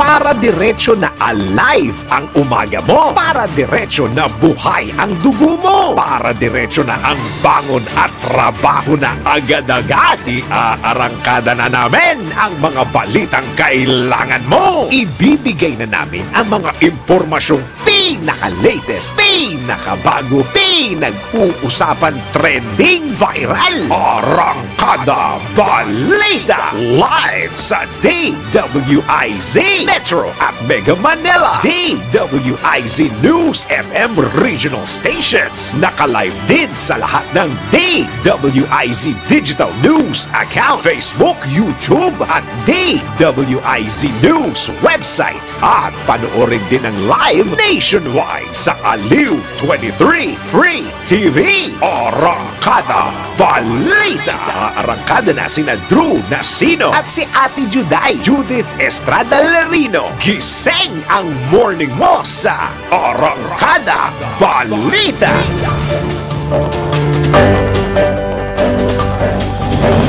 Para diretso na alive ang umaga mo. Para diretso na buhay ang dugo mo. Para diretso na ang bangon at trabaho na agad-agad. Iaarangkada na namin ang mga balitang kailangan mo. Ibibigay na namin ang mga impormasyong pinaka-latest, pinakabago, pinag-uusapan, trending, viral. Arangkada Balita live sa DWIZ Metro at Mega Manila. DWIZ News FM regional stations. Naka-live din sa lahat ng DWIZ Digital News account, Facebook, YouTube at DWIZ News website. At panoorin din ang live nationwide sa Aliw 23 Free TV. Arangkada Balita. Arangkada na sina Drew Nasino at si Ate Juday, Judith Estrada Larino. Gising ang morning mo sa Arangkada Balita.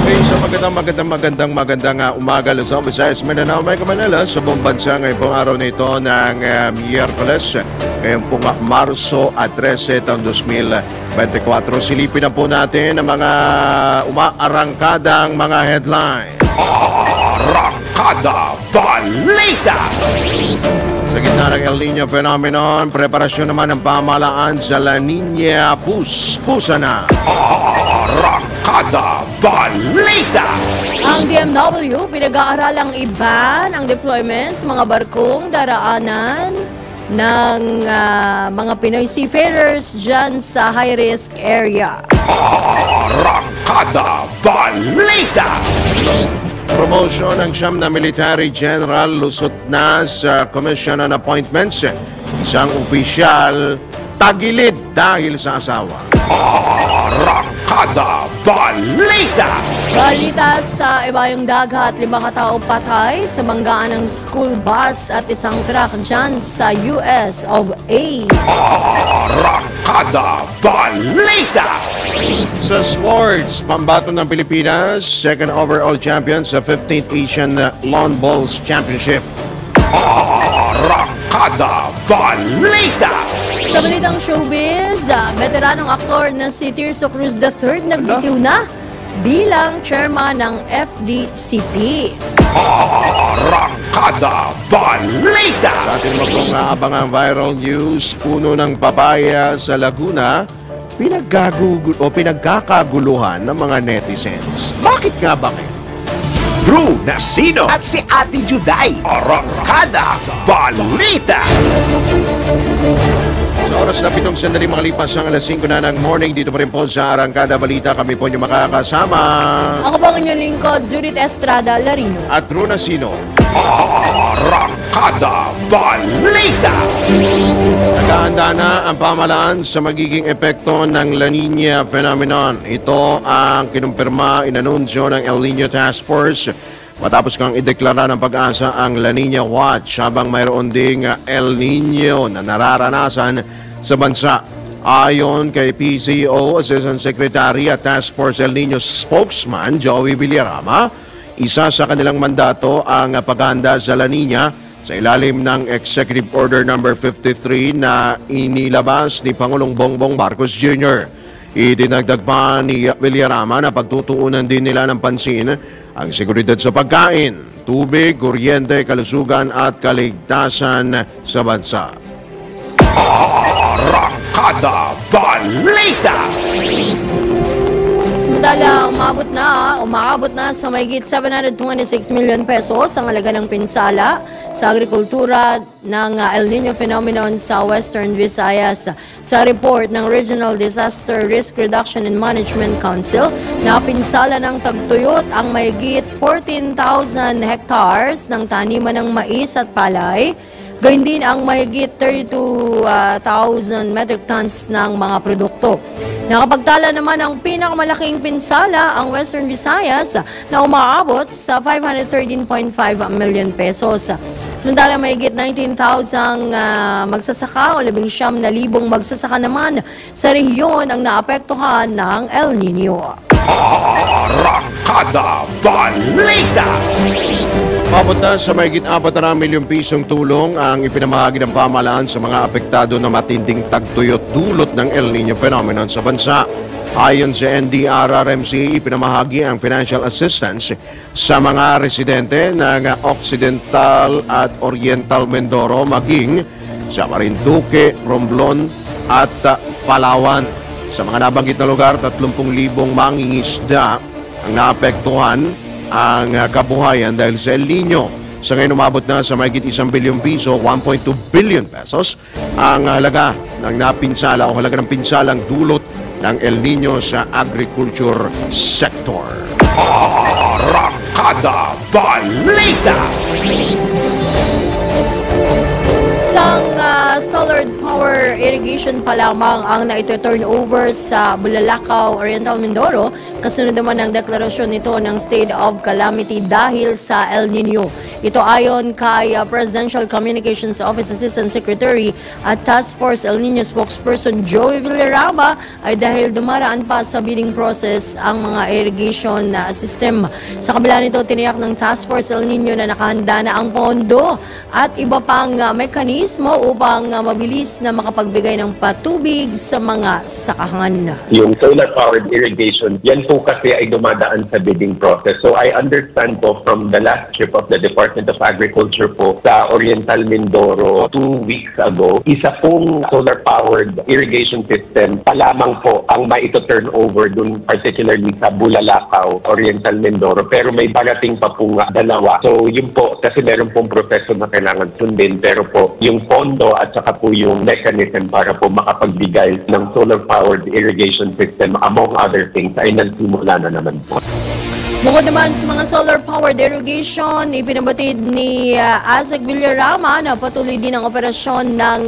Okay, so magandang umaga Luzon, Visayas, Mindanao, Mega Manila sa buong bansa ngayong pong araw na ito ng Miyerkules, ngayong pong Marso at 13 taong 2024. Silipin na po natin ang mga umaarangkadang mga headline. Arangkada Balita. Sa gitna ng El Nino phenomenon, preparasyon naman ng pamahalaan sa La Nina pusa na. Arangkada Balita. Ang DMW pinag-aaralang iban ang deployment sa mga barkong daraanan ng mga Pinoy seafarers dyan sa high-risk area. Arangkada Balita. Promotion ng siyam na military general lusot na sa Commission on Appointments. Isang opisyal tagilid dahil sa asawa. Arangkada Balita. Balita sa ibayong dagat, 5 katao patay sa banggaan ng school bus at isang truck dyan sa US of A. Arangkada Balita. Sa sports, pambato ng Pilipinas, second overall champion sa 15th Asian Lawn Bowls Championship. Arangkada Balita. Sa balitang showbiz, veteranong aktor na si Tirso Cruz III nagbitiw na bilang chairman ng FDCP. Arangkada Balita. Sa ating magpapakabang ang viral news, puno ng papaya sa Laguna, pinagkakaguluhan ng mga netizens. Bakit nga bakit? Drew Nasino at si Ate Juday. Arangkada Balita. Sa oras na 7 sandali makalipas ang alas 5 na ng morning, dito pa rin po sa Arangkada Balita, kami po yung makakasama. Ako po ang inyong lingkod, Judith Estrada Larino. At Drew Nasino. Arangkada Balita. Nagahanda na ang pamahalaan sa magiging epekto ng La Nina phenomenon. Ito ang kinumpirma, inanunsyo ng El Nino Task Force matapos kang ideklara ng Pag-asa ang La Nina Watch habang mayroon ding El Nino na nararanasan sa bansa. Ayon kay PCO Assistant Secretary at Task Force El Nino spokesman Joey Villarama, isa sa kanilang mandato ang paghahanda sa La Nina sa ilalim ng Executive Order No. 53 na inilabas ni Pangulong Bongbong Marcos Jr. Idinagdag pa ni Villarama na pagtutuunan din nila ng pansin ang seguridad sa pagkain, tubig, kuryente, kalusugan at kaligtasan sa bansa. Arangkada Balita. Samantala, umaabot na sa mahigit 726 million pesos ang halaga ng pinsala sa agrikultura ng El Nino phenomenon sa Western Visayas. Sa report ng Regional Disaster Risk Reduction and Management Council, na pinsala ng tagtuyot ang mahigit 14,000 hectares ng taniman ng mais at palay. Gayun din ang mahigit 32,000 metric tons ng mga produkto. Nakapagtala naman ang pinakamalaking pinsala ang Western Visayas na umaabot sa 513.5 million pesos. Samantala mahigit 19,000 magsasaka o 19,000 magsasaka naman sa rehiyon ang naapektuhan ng El Nino. Arangkada Balita. Umabot na sa mahigit 4 milyong pisong tulong ang ipinamahagi ng pamahalaan sa mga apektado na matinding tagtuyot dulot ng El Nino phenomenon sa bansa. Ayon sa NDRRMC, ipinamahagi ang financial assistance sa mga residente ng Occidental at Oriental Mindoro maging sa Marinduque, Romblon at Palawan. Sa mga nabanggit na lugar, 30,000 mangingisda ang naapektuhan ang kabuhayan dahil sa El Nino. Sa ngayon umabot na sa mahigit 1 bilyong piso, 1.2 billion pesos ang halaga ng napinsala o halaga ng pinsalang dulot ng El Nino sa agriculture sector. Arangkada Balita! Isang solar power irrigation pa lamang ang naito-turn over sa Bulalakaw, Oriental Mindoro, kasunod naman ng deklarasyon nito ng state of calamity dahil sa El Nino. Ito ayon kay Presidential Communications Office Assistant Secretary at Task Force El Nino spokesperson Joey Villarama ay dahil dumaraan pa sa bidding process ang mga irrigation system. Sa kabila nito, tiniyak ng Task Force El Nino na nakahanda na ang pondo at iba pang mekanismo upang mabilis na makapagbigay ng patubig sa mga sakahan. Yung solar-powered irrigation, yan po kasi ay dumadaan sa bidding process. So I understand po from the last trip of the Department of Agriculture po sa Oriental Mindoro 2 weeks ago, isa pong solar-powered irrigation system pa lamang po ang maito-turn over dun particularly sa Bulalakaw, Oriental Mindoro. Pero may darating pa pong dalawa. So yun po, kasi meron pong proseso na kailangan sundin. Pero po, yung pondo at saka po yung mechanism para po makapagbigay ng solar-powered irrigation system among other things ay nagsimula na naman po. Bukod naman sa mga solar-powered irrigation, ipinabatid ni Azek Villarama na patuloy din ang operasyon ng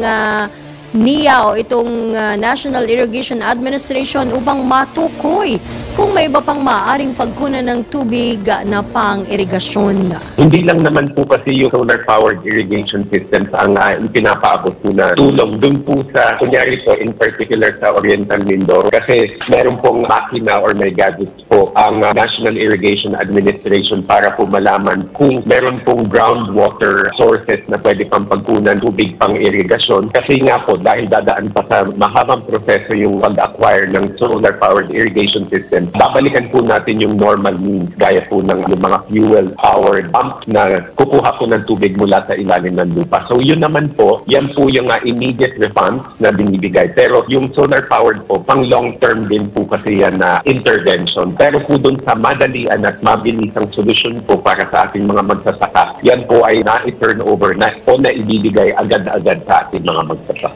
NIA o itong National Irrigation Administration upang matukoy kung may iba pang maaaring pagkunan ng tubig na pang-irigasyon. Hindi lang naman po kasi yung solar-powered irrigation systems ang ipinapaabot po na tulong dun po sa, kunyari po in particular sa Oriental Mindoro, kasi meron pong makina or may gadgets po ang National Irrigation Administration para po malaman kung meron pong groundwater sources na pwede pang pagkunan tubig pang-irigasyon. Kasi nga po, dahil dadaan pa sa mahabang proseso yung pag-acquire ng solar-powered irrigation system, babalikan po natin yung normal means gaya po ng mga fuel-powered pump na kukuha po ng tubig mula sa ilalim ng lupa. So yun naman po, yan po yung immediate response na binibigay. Pero yung solar-powered po, pang long-term din po kasi yan na intervention. Pero po dun sa madalian at mabilisang solusyon po para sa ating mga magsasaka, yan po ay na-turn over na o na ibibigay agad-agad sa ating mga magsasaka.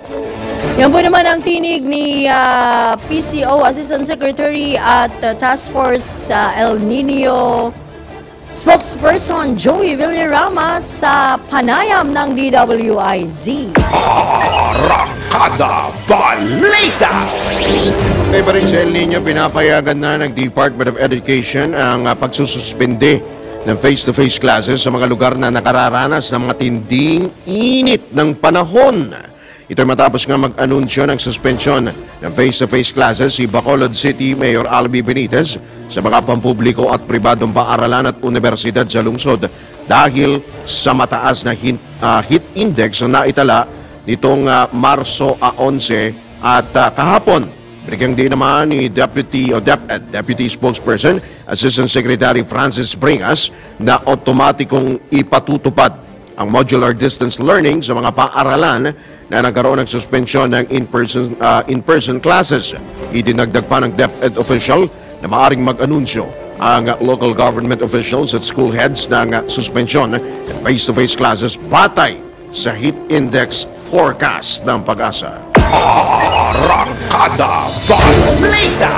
Yan po naman ang tinig ni PCO Assistant Secretary at Task Force El Nino spokesperson Joey Villarama sa panayam ng DWIZ. Arangkada Balita! May pa rin sa El Nino, pinapayagan na ng Department of Education ang pagsususpende ng face-to-face classes sa mga lugar na nakararanas ng mga tinding init ng panahon. Ito ay matapos nga mag-anunsyo ng suspensyon ng face-to-face classes si Bacolod City Mayor Albi Benitez sa mga pampubliko at pribadong paaralan at universidad sa lungsod dahil sa mataas na heat index na naitala nitong Marso 11 at kahapon. Binigyang din naman ni Deputy Spokesperson Assistant Secretary Francis Bringas na otomatikong ipatutupad ang modular distance learning sa mga paaralan na nagkaroon ng suspensyon ng in-person classes. Idinagdag pa ng DepEd official na maaaring mag-anunsyo ang local government officials at school heads ng suspensyon ng face-to-face classes batay sa heat index forecast ng Pag-asa. Arangkada Balita!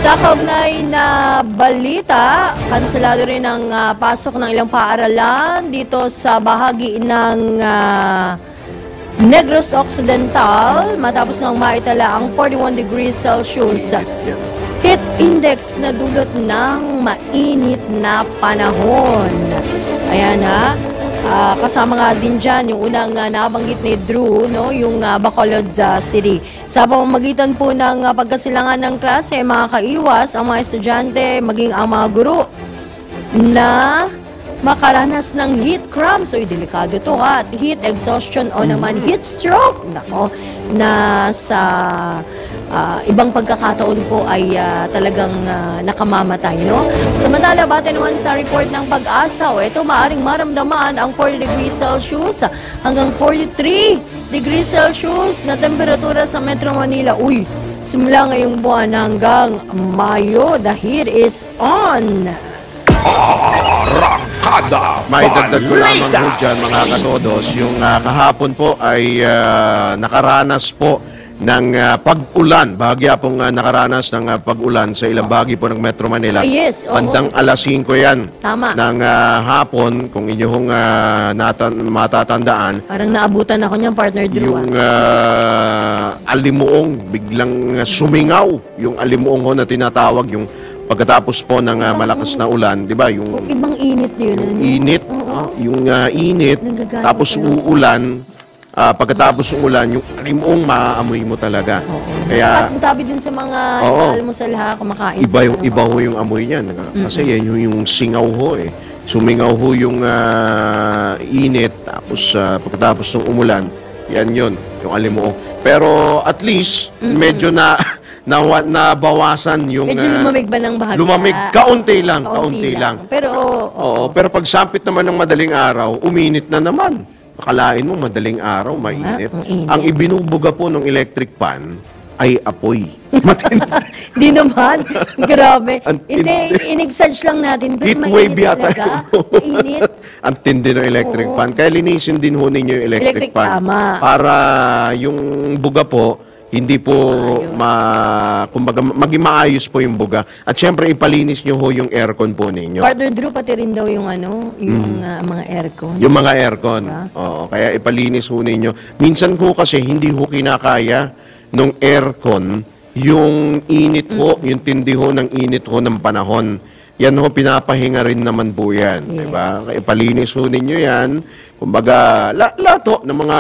Sa kaugnay na balita, kanselado rin ang pasok ng ilang paaralan dito sa bahagi ng Negros Occidental matapos nang maitala ang 41 degrees Celsius heat index na dulot ng mainit na panahon. Ayan ha. Kasama nga din dyan yung unang nabanggit ni Drew, no, yung Bacolod City. Sa pamamagitan po ng pagkasilangan ng klase, mga kaiwas, ang mga estudyante, maging ang mga guro na makaranas ng heat cramps. So, delikado to ha. Heat exhaustion o naman heat stroke. Nako, na sa ibang pagkakataon po ay talagang nakamamatay, no? Samantala, bate naman sa report ng Pag-asa, ito maaring maramdaman ang 40 degrees Celsius hanggang 43 degrees Celsius na temperatura sa Metro Manila. Uy, simula ngayong buwan hanggang Mayo, the heat is on. Arangkada May dagdag ko lamang Balita. po dyan, mga katodos, yung kahapon po ay nakaranas po ng pag-ulan. Bahagya pong nakaranas ng pag-ulan sa ilang bahagi po ng Metro Manila. Yes, oo. Bandang alas 5 yan. Tama. Ng hapon, kung inyong matatandaan, Parang naabutan ako niyan, partner Drew. yung alimuong biglang sumingaw. Yung alimuong ho na tinatawag, yung pagkatapos po ng malakas na ulan, di ba? Yung Ibang init yun. init, yung init, Nagagalit tapos ka lang. uulan, pagkatapos ng ulan, yung alimuong maaamoy mo talaga. Kaya Kasi tabi dun sa mga Oo. almusal ha, kumakain. iba ho yung amoy niyan. Kasi yan yung singaw ho eh. Sumingaw ho yung init, tapos pagkatapos ng umulan, yan yun, yung alimuong. Pero at least, medyo nabawasan yung... Medyo lumamig ba ng bahagya? Lumamig, kaunti lang. Pero, Oo, pero pag sampit naman ng madaling araw, uminit na naman. Akalain mo, madaling araw, mainit. ang init. Ang ibinubuga po ng electric pan ay apoy. Matindi. di naman. Grabe. Ang Hindi, in-exage lang natin. Pero Heat mainit wave yata. talaga. Mainit. Ang tindi ng electric Oo. pan. Kaya linisin din ho ninyo yung electric Electric, pan. tama. Para yung buga po, hindi po kumbaga, maging maayos po yung buga. At syempre, ipalinis nyo ho yung aircon po ninyo. Partner Drew, pati rin daw yung yung mga aircon. Yung mga aircon. Diba? Oo, kaya ipalinis ho ninyo. Minsan ho kasi hindi ho kinakaya nung aircon yung init ho, yung tindi ho ng init ho ng panahon. Yan ho, pinapahinga rin naman po yan. Yes. Diba? Kaya ipalinis ho ninyo yan. Kumbaga, lahat ho ng mga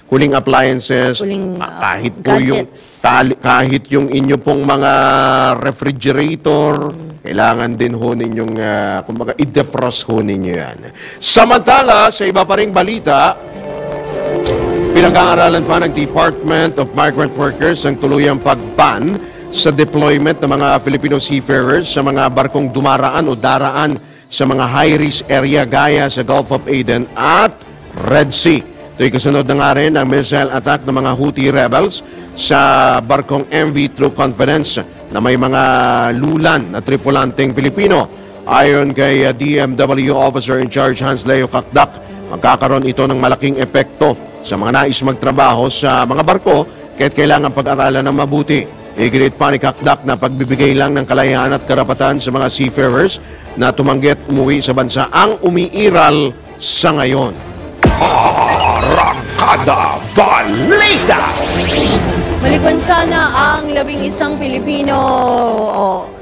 cooling appliances, Cooling, kahit po yung gadgets. kahit yung inyo pong mga refrigerator, kailangan din ho ninyong kumbaga i-defrost ho ninyo yan. Samantala, sa iba pa ring balita, pinag-aaralan pa ng Department of Migrant Workers ang tuluyang pag-ban sa deployment ng mga Filipino seafarers sa mga barkong dumaraan o daraan sa mga high-risk area gaya sa Gulf of Aden at Red Sea. Ito'y kasunod na nga rin ang missile attack ng mga Houthi rebels sa barkong MV True Confidence na may mga lulan na tripulanteng Pilipino. Ayon kay DMW Officer in Charge Hans Leo Kakdak, magkakaroon ito ng malaking epekto sa mga nais magtrabaho sa mga barko kahit kailangan pag-aralan ng mabuti. Iginit pa ni Kakdak na pagbibigay lang ng kalayaan at karapatan sa mga seafarers na tumanggi at umuwi sa bansa ang umiiral sa ngayon. Arangkada Balita. Malikwan sana ang 11 Pilipino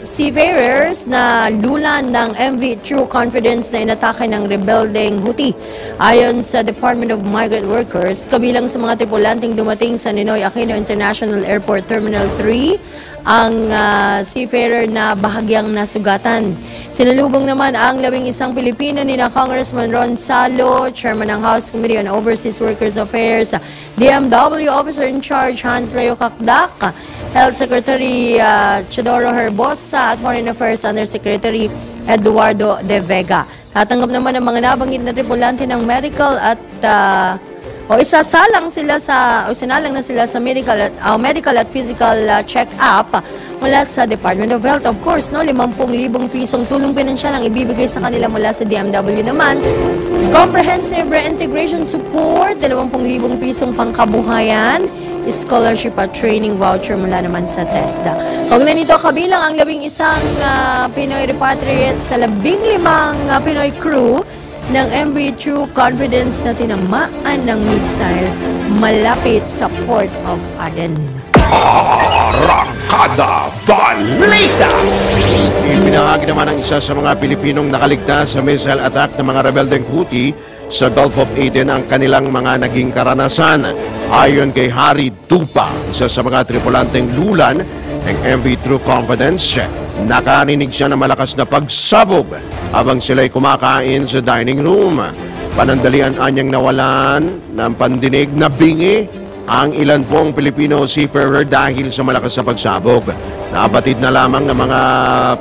seafarers na lulan ng MV True Confidence na inatake ng rebeldeng Houthi. Ayon sa Department of Migrant Workers, kabilang sa mga tripulanteng dumating sa Ninoy Aquino International Airport Terminal 3, ang seafarer na bahagyang nasugatan. Sinalubong naman ang 11 Pilipino ni na Congressman Ron Salo, Chairman ng House Committee on Overseas Workers Affairs, DMW Officer in Charge Hans Leo Kakdak, Health Secretary Chidoro Herbosa at Foreign Affairs Undersecretary Eduardo De Vega. Tatanggap naman ang mga nabanggit na tripulante ng medical at sinalang na sila sa medical at physical check-up mula sa Department of Health. Of course, 50,000 pisong tulong pinansyal ang ibibigay sa kanila mula sa DMW naman. Comprehensive reintegration support, 20,000 pisong pangkabuhayan, scholarship at training voucher mula naman sa TESDA. Kaugnay nito, kabilang ang 11 Pinoy repatriates sa 15 Pinoy crew ng MV True Confidence na tinamaan ng missile malapit sa Port of Aden. Arangkada Balita. Ibinahagi naman ng isa sa mga Pilipinong nakaligtas sa missile attack ng mga rebeldeng Houthi sa Gulf of Aden ang kanilang mga naging karanasan. Ayon kay Harry Dupa, isa sa mga tripulanteng lulan ng MV True Confidence, nakarinig siya ng malakas na pagsabog habang sila'y kumakain sa dining room. Panandalian anyang nawalan ng pandinig na bingi ang ilan pong Pilipino seafarer dahil sa malakas na pagsabog. Nabatid na lamang ng mga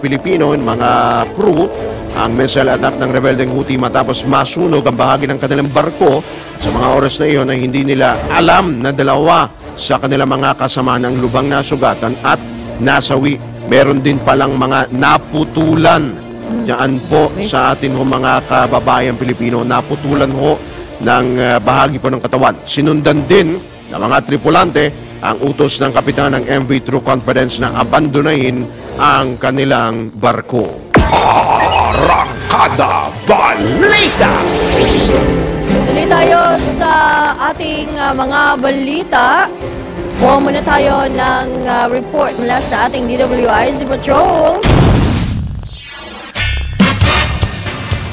Pilipino, mga crew, ang missile attack ng rebeldeng Houthi matapos masunog ang bahagi ng kanilang barko. Sa mga oras na iyon ay hindi nila alam na dalawa sa kanilang mga kasama ng lubang nasugatan at nasawi. Meron din palang mga naputulan. Diyan po sa atin ho mga kababayang Pilipino, naputulan ho ng bahagi po ng katawan. Sinundan din ng mga tripulante ang utos ng kapitan ng MV True Confidence na abandonahin ang kanilang barko. Arangkada Balita! Tuloy tayo sa ating mga balita. Kuha muna tayo ng report mula sa ating DWIZ Patrol.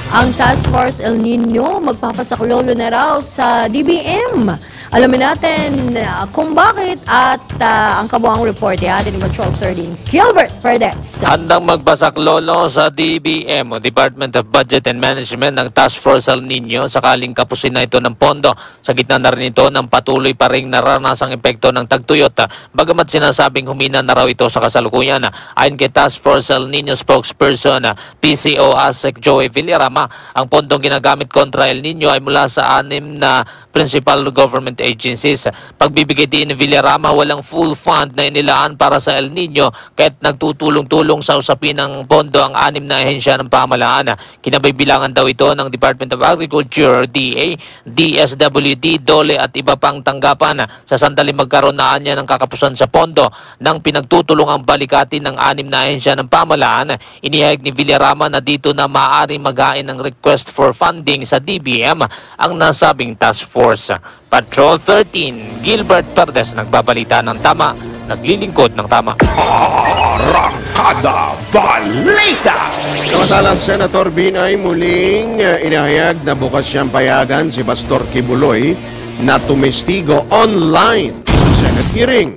Ang Task Force El Nino magpapasaklolo na raw sa DBM. Alamin natin kung bakit at ang kabuang report ay atin ni Patrol 13, Gilbert Perdes. Handang magpasaklolo sa DBM o Department of Budget and Management ng Task Force El Nino sakaling kapusin na ito ng pondo. Sa gitna na rin ito ng patuloy pa rin naranasang epekto ng tagtuyot. Bagamat sinasabing humina na raw ito sa kasalukuyan. Ayon kay Task Force El Nino spokesperson PCO ASEC Joey Villarama, ang pondong ginagamit kontra El Nino ay mula sa 6 na principal government agencies. Pagbibigay din ni Villarama, walang full fund na inilaan para sa El Nino kahit nagtutulong-tulong sa usapin ng pondo ang 6 na ahensya ng pamahalaan. Kinabay bilangan daw ito ng Department of Agriculture, DA, DSWD, DOLE at iba pang tanggapan sa sandali magkaroon na niya ng kakapusan sa pondo ng pinagtutulungang balikatin ng 6 na ahensya ng pamahalaan. Inihayag ni Villarama na dito na maaari magain ng request for funding sa DBM ang nasabing task force. Patrol 13, Gilbert Perdes, nagbabalita ng tama, naglilingkod ng tama. Arangkada Balita! Samantala, Senator Binay muling inahayag na bukas siyang payagan si Pastor Kibuloy na tumestigo online sa Senate hearing.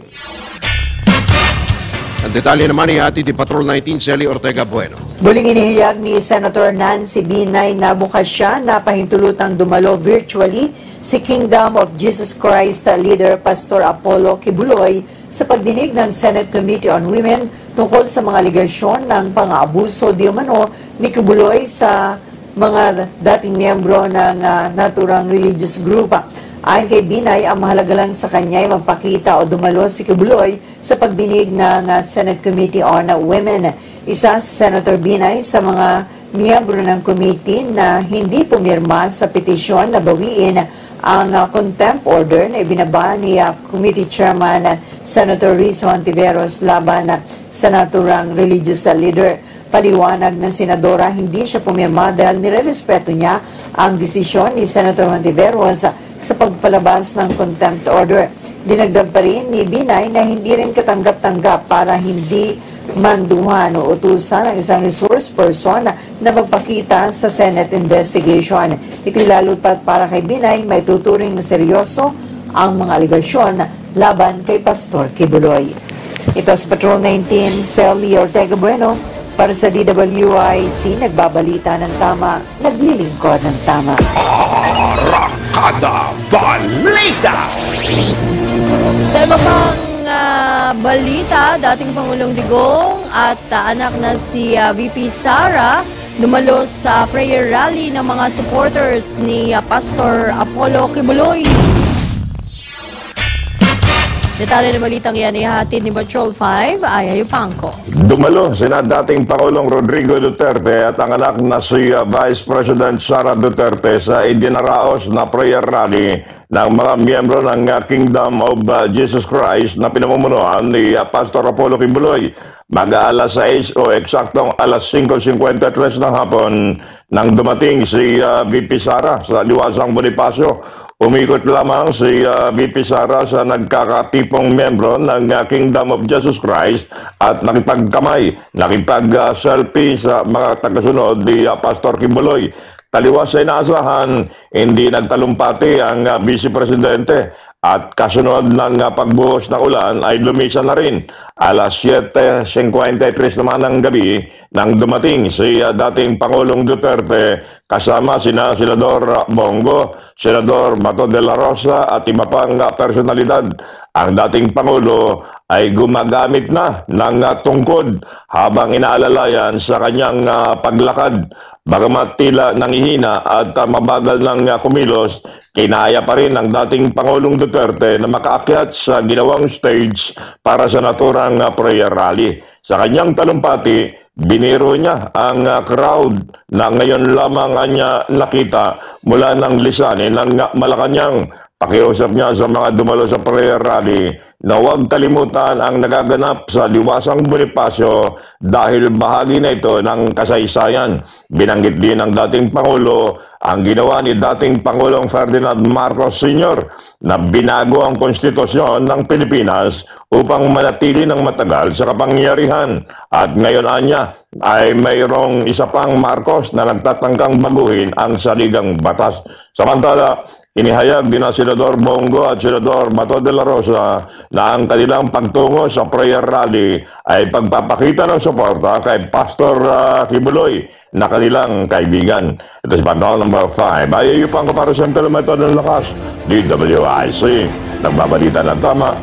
Ang detalye naman ni Ati di Patrol 19, Sally Ortega Bueno. Muling inihayag ni Senator Nancy Binay na bukas siya na pahintulutang dumalo virtually si Kingdom of Jesus Christ leader Pastor Apollo Kibuloy sa pagdinig ng Senate Committee on Women tungkol sa mga aligasyon ng pang-aabuso di umano ni Kibuloy sa mga dating miyembro ng naturang religious group. Ayon kay Binay, ang mahalaga lang sa kanya ay magpakita o dumalo si Kibuloy sa pagdinig ng Senate Committee on Women. Isa si Senator Binay sa mga miyembro ng committee na hindi pumirma sa petisyon na bawiin ang contempt order na ibinaba ni Committee Chairman Senator Rizzo Antiveros laban sa naturang religious leader. Paliwanag ng Senadora, hindi siya pumirma dahil nirerespeto niya ang desisyon ni Senator Antiveros sa pagpalabas ng contempt order. Dinagdag pa rin ni Binay na hindi rin katanggap-tanggap para hindi manduhan o utusan ng isang resource person na magpakita sa Senate investigation. Ito'y lalo pa para kay Binay may tuturing na seryoso ang mga aligasyon laban kay Pastor Kibuloy. Ito sa Patrol 19, Sally Ortega Bueno para sa DWIC, nagbabalita ng tama, naglilingkod ng tama. Arangkada Balita! Sa iba pang balita, dating Pangulong Digong at anak na si VP Sara dumalo sa prayer rally ng mga supporters ni Pastor Apollo Kibuloy. Detalye ng balitang yan ihatid ni Patrol 5, Ayaw Pangko. Dumalo sina dating Pangulong Rodrigo Duterte at ang anak na si Vice President Sara Duterte sa idinaraos na prayer rally ng mga miyembro ng Kingdom of Jesus Christ na pinamumunuan ni Pastor Apollo Kibuloy. Mag-aalas 6 o eksaktong alas 5:53 ng hapon nang dumating si VP Sara sa Liwasang Bonifacio. Umikot lamang si VP Sara sa nagkakatipong membro ng Kingdom of Jesus Christ at nakipagkamay, nakipag-selfie sa mga tagasunod ni Pastor Kibuloy. Taliwas sa inaasahan, hindi nagtalumpati ang Vice Presidente at kasunod ng pagbuhos ng ulan ay lumisan na rin. Alas 7:53 naman ng gabi nang dumating si dating Pangulong Duterte kasama sina Senador Bongo, Senador Bato de la Rosa at iba pang personalidad. Ang dating Pangulo ay gumagamit na ng tungkod habang inaalalayan sa kanyang paglakad. Bagamat tila nangihina at mabagal ng kumilos, kinaya pa rin ng dating Pangulong Duterte na makaakyat sa ginawang stage para sa naturang prayer rally. Sa kanyang talumpati, biniro niya ang crowd na ngayon lamang niya nakita mula ng lisanin ng Malacanang. Pakiusap niya sa mga dumalo sa prayer rally na huwag kalimutan ang nagaganap sa Liwasang Bonifacio dahil bahagi na ito ng kasaysayan. Binanggit din ng dating Pangulo ang ginawa ni dating Pangulong Ferdinand Marcos Sr. na binago ang konstitusyon ng Pilipinas upang manatili ng matagal sa kapangyarihan. At ngayon anya ay mayroong isa pang Marcos na nagtatangkang baguhin ang saligang batas. Samantala, inihayag din ng Senador Bongo at Senador Bato de la Rosa na ang kanilang pagtungo sa prayer rally ay pagpapakita ng suporta kay Pastor Kibuloy na kanilang kaibigan. Ito si Pantal number 5. Ay pang kaparasyon kilometro ng lakas. DWIC. Nagbabalita ng tama.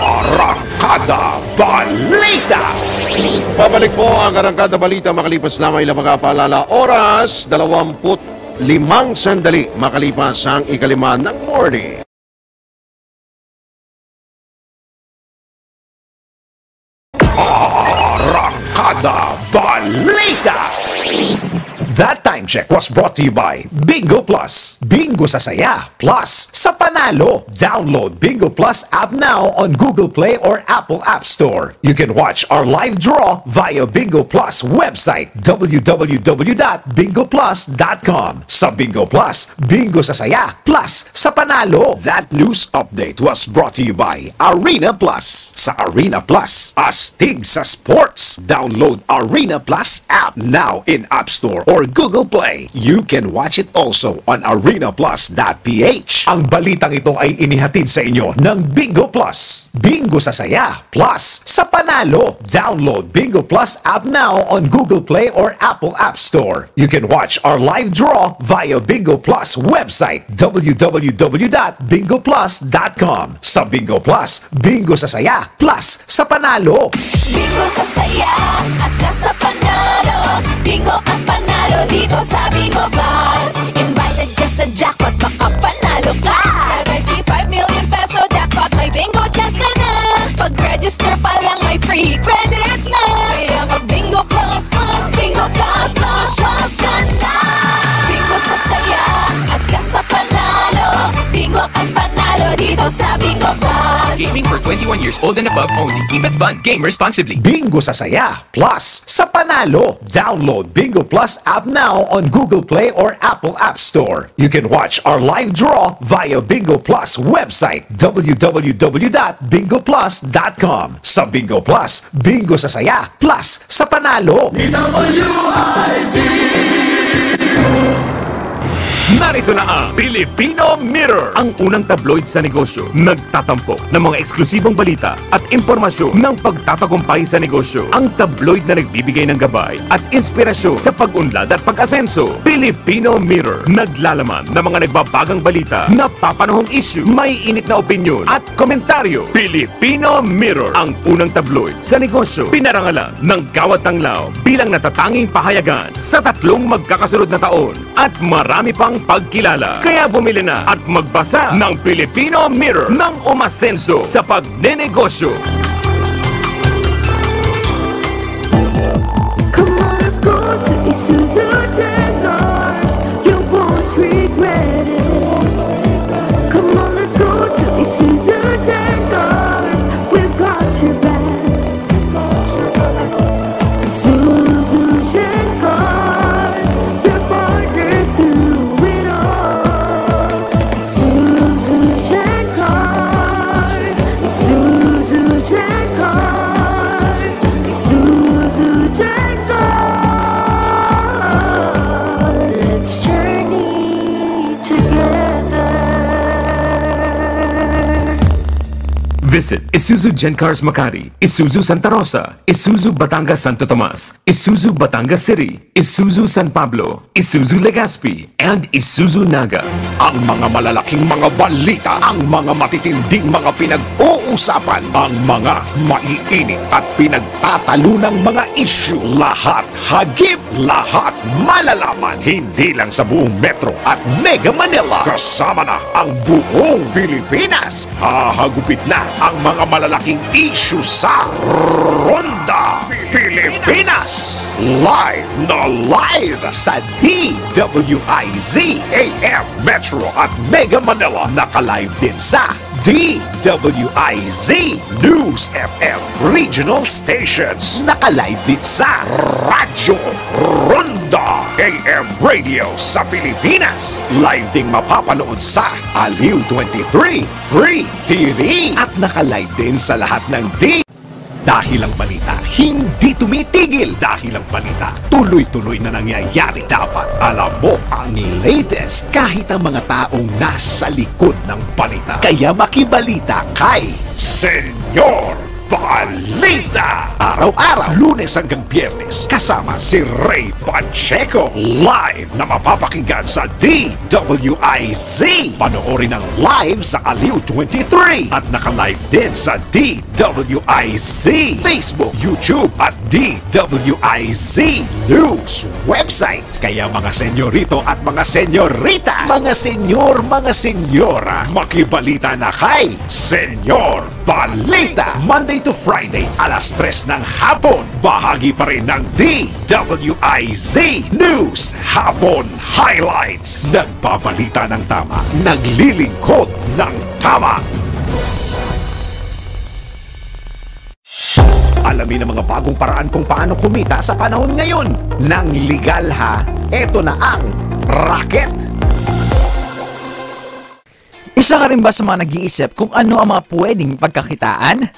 Arangkada Balita! Babalik po ang Arangkada Balita makalipas lamang ilang pagkapaalala. Oras 25 sandali makalipas ang 5 ng morning. Arangkada Balita! That time check was brought to you by Bingo Plus. Bingo sa saya, plus sa panalo. Download Bingo Plus app now on Google Play or Apple App Store. You can watch our live draw via Bingo Plus website www.bingoplus.com. Sa Bingo Plus, bingo sa saya, plus sa panalo. That news update was brought to you by Arena Plus. Sa Arena Plus, astig sa sports. Download Arena Plus app now in App Store or Google Play. You can watch it also on arenaplus.ph. Ang balitang ito ay inihatid sa inyo ng Bingo Plus. Bingo sa saya, plus sa panalo. Download Bingo Plus app now on Google Play or Apple App Store. You can watch our live draw via Bingo Plus website www.bingoplus.com. Sa Bingo Plus, bingo sa saya, plus sa panalo. Bingo sa saya at nasa panalo. Bingo at panalo dito sa Bingo Plus. Invited ka sa jackpot, makapanalo ka. 75 million peso jackpot, may bingo chance ka na. Pag-register pa lang may free credits na. Kaya mag-Bingo Plus, Plus, Bingo Plus, Plus, Plus ka na. Bingo sa saya at ka sa panalo. Bingo at panalo dito sa Bingo Plus. Gaming for 21 years old and above only. Keep it fun. Game responsibly. Bingo sa saya, plus sa panalo. Download Bingo Plus app now on Google Play or Apple App Store. You can watch our live draw via Bingo Plus website www.bingoplus.com. Sa Bingo Plus, bingo sa saya, plus sa panalo. Narito na ang Filipino Mirror, ang unang tabloid sa negosyo. Nagtatampok ng mga eksklusibong balita at impormasyon ng pagtatagumpay sa negosyo. Ang tabloid na nagbibigay ng gabay at inspirasyon sa pag-unlad at pag-asenso. Filipino Mirror, naglalaman ng mga nagbabagang balita, napapanahong issue, may init na opinyon at komentaryo. Filipino Mirror, ang unang tabloid sa negosyo. Pinarangalan ng Gawad Tanglaw bilang natatanging pahayagan sa 3 magkakasunod na taon at marami pang pagkilala. Kaya bumili na at magbasa ng Filipino Mirror ng umasenso sa pagnenegosyo. Come on, let's go to Isuzu Jaguars. You won't regret it. Come on, let's go to Isuzu Jaguars. We've got your back. Isuzu Jaguars, your partner through it all. Isuzu Jaguars, Isuzu Jaguars. Visit Isuzu Gencars Makati, Isuzu Santa Rosa, Isuzu Batangas Santo Tomas, Isuzu Batangas City, Isuzu San Pablo, Isuzu Legazpi, and Isuzu Naga. Ang mga malalaking mga balita, ang mga matitinding mga pinag-uusapan, ang mga maiinit at pinagtatalunang mga issue. Lahat hagip, lahat malalaman. Hindi lang sa buong Metro at Mega Manila. Kasama na ang buong Pilipinas. Hahagupit na ang mga malalaking issue sa Ronda Pilipinas. Live na live sa DWIZ AM Metro at Mega Manila. Naka-live din sa DWIZ News FM Regional Stations. Naka-live din sa Radyo Ronda AM Radio sa Pilipinas. Live ding mapapanood sa Aliw 23 Free TV. At naka-live din sa lahat ng Dahil ang balita hindi tumitigil. Dahil ang balita tuloy-tuloy na nangyayari. Dapat alam mo ang latest kahit ang mga taong nasa likod ng balita. Kaya makibalita kay Senyor Balita. Araw-araw, Lunes hanggang Biyernes, kasama si Ray Pacheco. Live na mapapakinggan sa DWIZ. Panoorin ang live sa Aliw 23 at naka-live din sa DWIZ Facebook, YouTube at DWIZ News website. Kaya mga senyorito at mga senyorita, mga senyor, mga senyora, makibalita na kay Senyor Balita. Monday to Friday, alas 3 ng hapon. Bahagi pa rin ng DWIZ News Hapon Highlights. Nagbabalita ng tama, naglilingkod ng tama. Alamin ang mga bagong paraan kung paano kumita sa panahon ngayon. Nang legal ha, eto na ang racket. Isa ka rin ba sa mga nag-iisip kung ano ang mga pwedeng pagkakitaan?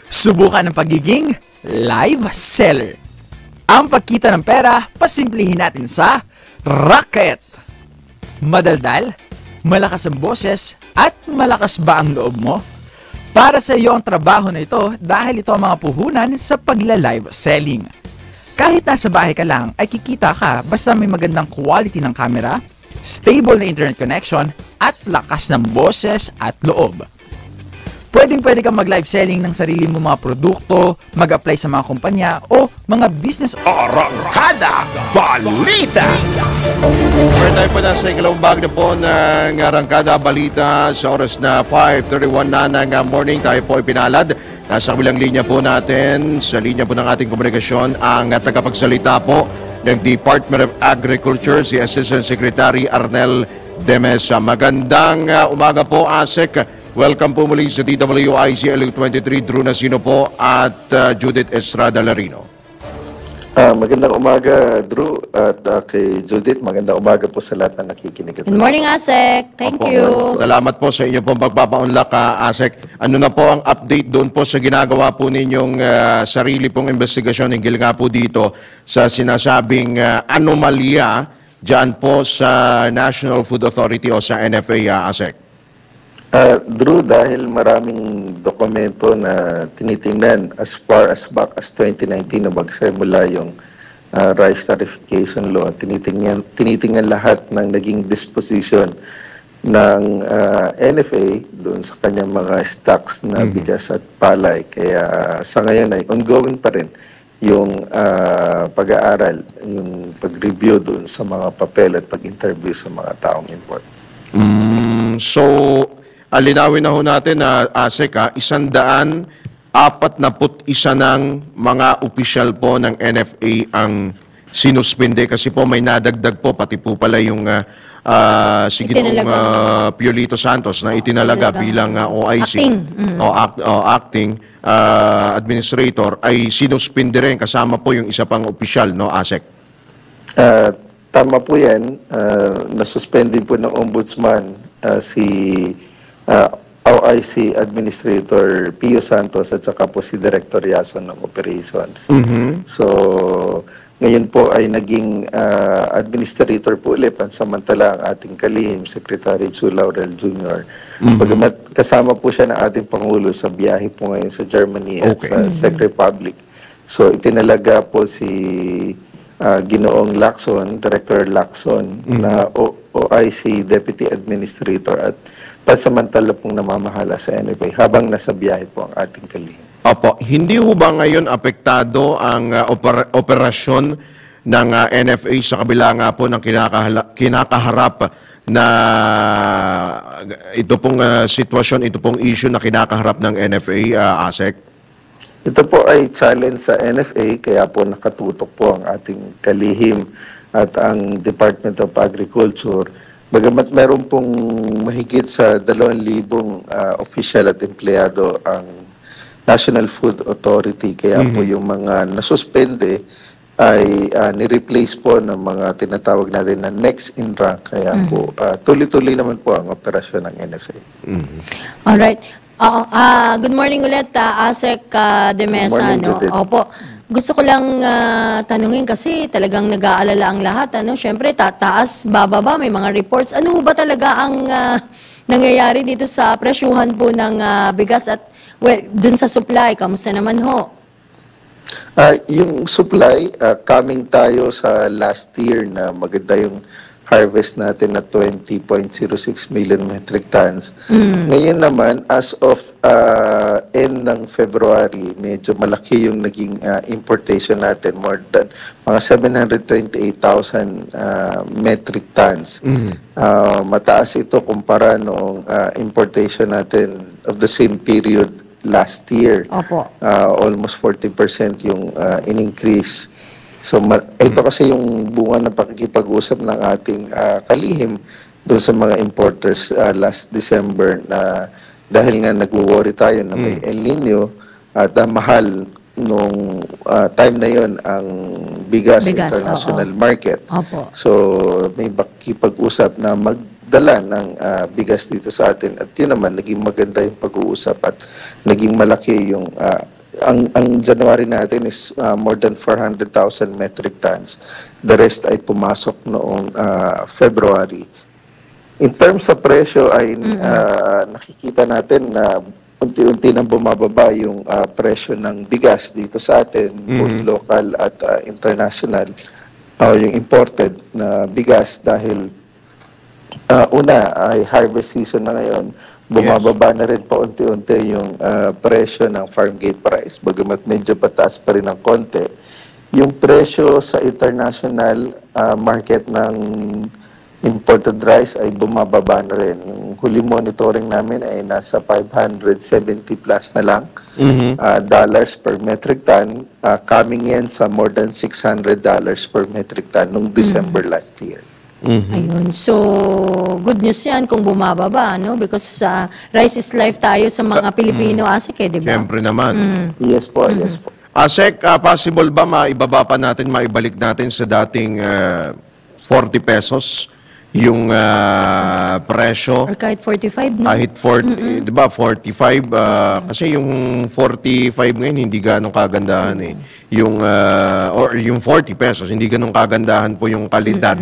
Subukan ang pagiging live seller. Ang pagkita ng pera, pasimplihin natin sa racket. Madaldal, malakas ang boses, at malakas ba ang loob mo? Para sa iyo ang trabaho na ito dahil ito ang mga puhunan sa pagla-live selling. Kahit nasa bahay ka lang ay kikita ka basta may magandang quality ng camera, stable na internet connection, at lakas ng boses at loob. Pwede kang mag-live selling ng sarili mo mga produkto, mag-apply sa mga kumpanya o mga business. Arangkada Balita! Meron tayo pa na sa ikalawang bagay na po ng Arangkada Balita sa oras na 5:31 na ng morning. Tayo po ipinalad. Nasa kabilang linya po natin, sa linya po ng ating komunikasyon, ang tagapagsalita po ng Department of Agriculture, si Assistant Secretary Arnel de Mesa. Magandang umaga po, ASEC. Welcome po muli sa DWIZ Aliw 23, Drew Nasino po at Judith Estrada Larino. Magandang umaga, Drew, at kay Judith. Magandang umaga po sa lahat na nakikinig. Good morning, Asek. Thank you. Salamat po sa inyo pong pagpapaunlak, Asek. Ano na po ang update doon po sa ginagawa po ninyong sarili pong investigasyon hinggil nga po dito sa sinasabing anomalya dyan po sa National Food Authority o sa NFA, Asek? Drew, dahil maraming dokumento na tinitingnan as far as back as 2019 na magsimula yung rice tarification law, tinitingnan lahat ng naging disposition ng NFA doon sa kanyang mga stocks na bigas at palay. Kaya sa ngayon ay ongoing pa rin yung pag-aaral, yung pag-review doon sa mga papel at pag-interview sa mga taong import. So, alinawin na ho natin na ASEC, 141 ng mga opisyal po ng NFA ang sinuspende kasi po may nadagdag po pati po pala yung si Ginoong Piolito Santos na itinalaga bilang OIC acting administrator ay sinuspende rin kasama po yung isa pang opisyal, no, ASEC? Tama po yan. Nasuspendin po ng ombudsman si OIC Administrator Pio Santos at saka po si Director Yason ng Operations. So, Ngayon po ay naging administrator po ulit pansamantala ang ating kalihim, Secretary Chu Laurel Jr. Bagamat kasama po siya ng ating Pangulo sa biyahe po ngayon sa Germany at sa Czech Republic. So itinalaga po si Ginoong Lacson, Director Lacson, na OIC Deputy Administrator at pansamantala pong namamahala sa NFA habang nasa biyahe po ang ating kalihim. Opo, hindi ho ba ngayon apektado ang operasyon ng NFA sa kabila nga po ng kinakaharap na ito pong sitwasyon, ito pong issue na kinakaharap ng NFA, ASEC? Ito po ay challenge sa NFA, kaya po nakatutok po ang ating kalihim at ang Department of Agriculture. Bagamat meron pong mahigit sa 2,000 opisyal at empleyado ang National Food Authority, kaya po yung mga nasuspende ay ni-replace po ng mga tinatawag natin na next in rank. Kaya po tuloy-tuloy naman po ang operasyon ng NFA. Alright. Good morning ulit, ASEC De Mesa. No? Opo. Gusto ko lang tanungin kasi talagang nag-aalala ang lahat. Siyempre, tataas, bababa, may mga reports. Ano ba talaga ang nangyayari dito sa presyuhan po ng bigas at dun sa supply? Kamusta naman ho? Yung supply, coming tayo sa last year na maganda yung harvest natin na 20.06 million metric tons. Ngayon naman, as of end ng February, medyo malaki yung naging importation natin, more than mga 728,000 metric tons. Mataas ito kumpara noong importation natin of the same period last year. Opo. Almost 40% yung in-increase. So, ito kasi yung bunga ng pakikipag-usap ng ating kalihim doon sa mga importers last December na dahil nga nag-worry tayo na may El Nino at mahal nung time na yon ang bigas international market. Opo. So, may pakikipag-usap na magdala ng bigas dito sa atin at yun naman, naging maganda yung pag-uusap at naging malaki yung ang January natin is more than 400,000 metric tons. The rest ay pumasok noong February. In terms sa presyo ay nakikita natin na unti-unti nang bumababa yung presyo ng bigas dito sa atin, both local at international, yung imported na bigas dahil una ay harvest season na ngayon. Bumababa na rin pa unti-unti yung presyo ng farm gate price. Bagamat medyo pataas pa rin ng konti. Yung presyo sa international market ng imported rice ay bumababa na rin. Yung huli monitoring namin ay nasa 570 plus na lang dollars per metric ton. Coming in sa more than $600 per metric ton noong December last year. Ayun. So, good news yan kung bumababa, no? Because rice is life tayo sa mga Pilipino, ASEC, di ba? Siyempre naman. Yes po, yes po. ASEC, possible ba maibaba pa natin, maibalik natin sa dating 40 pesos yung presyo? Or kahit 45, no? Kahit 40, di ba, 45, kasi yung 45 ngayon hindi ganong kagandahan eh. Yung, or yung 40 pesos, hindi ganong kagandahan po yung kalidad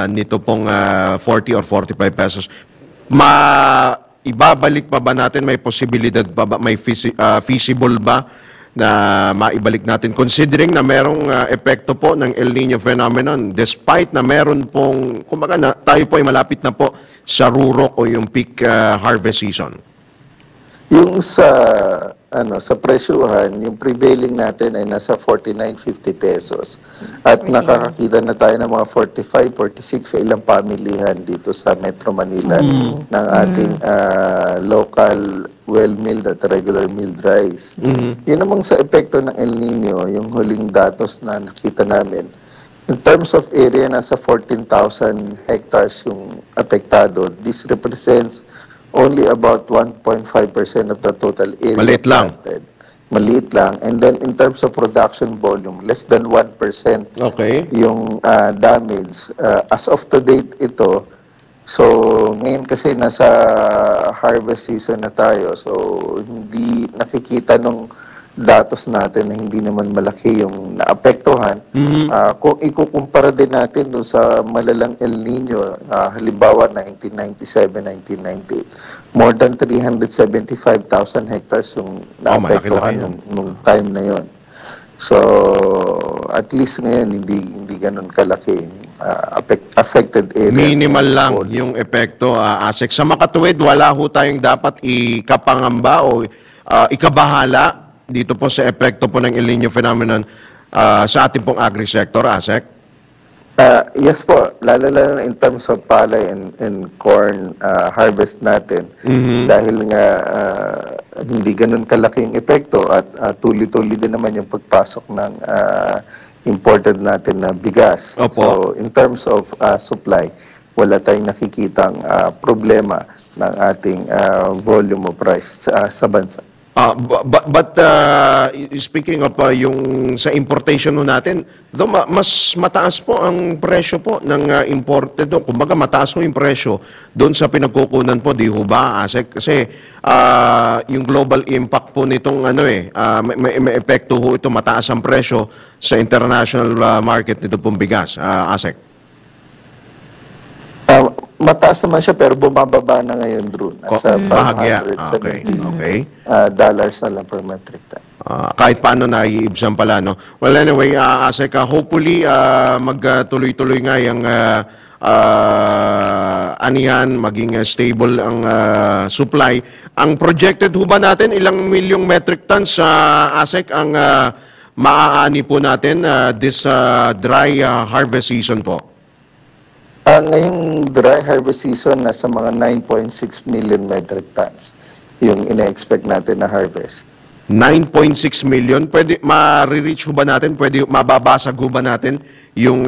nito pong 40 or 45 pesos. Ibabalik pa ba natin, may posibilidad pa ba, may feasible ba na maibalik natin considering na merong epekto po ng El Nino phenomenon despite na meron pong, kumbaga na, tayo po ay malapit na po sa rurok o yung peak harvest season? Yung sa presyuhan, yung prevailing natin ay nasa 49.50 pesos. At nakakakita na tayo ng mga 45, 46 sa ilang pamilihan dito sa Metro Manila ng ating local well-milled at regular milled rice. Yun namang sa epekto ng El Nino, yung huling datos na nakita namin, in terms of area, nasa 14,000 hectares yung apektado. This represents only about 1.5% of the total area. Maliit lang. Planted. Maliit lang. And then in terms of production volume, less than 1% yung damage. As of to date ito, so ngayon kasi nasa harvest season na tayo, so hindi nakikita nung datos natin na hindi naman malaki yung naapektuhan. Kung ikukumpara din natin doon sa malalang El Nino, halimbawa 1997, 1998, more than 375,000 hectares yung naapektuhan nung time na yon. So, at least ngayon, hindi ganun kalaki. Affected areas. Minimal lang yung epekto, ASEC. Sa makatuwid, wala ho tayong dapat ikapangamba o ikabahala dito po sa epekto po ng El Nino phenomenon sa ating pong agri-sector, ASEC? Yes po, lalo in terms of palay and corn harvest natin. Dahil nga hindi ganun kalaki yung epekto at tuloy-tuloy din naman yung pagpasok ng imported natin na bigas. Opo. So in terms of supply, wala tayong nakikitang problema ng ating volume of rice sa bansa. But speaking of yung sa importation no natin, though mas mataas po ang presyo po ng imported doon. Kumbaga mataas po yung presyo doon sa pinagkukunan po, di ho ba, ASEC? Kasi yung global impact po nitong may epekto ho ito, mataas ang presyo sa international market nito pong bigas, ASEC. Mataas naman siya pero bumababa na ngayon, Drew. Nasa $570 dollars na lang per metric ton. Kahit paano naiibsan pala, no? Well, anyway, ASEC, hopefully magtuloy-tuloy nga yung anihan, maging stable ang supply. Ang projected ho ba natin, ilang milyong metric tons sa ASEC ang maaani po natin this dry harvest season po? Ngayong dry harvest season, nasa mga 9.6 million metric tons yung ina-expect natin na harvest. 9.6 million? Pwede, ma-reach ho ba natin? Pwede, mababasag ho ba natin yung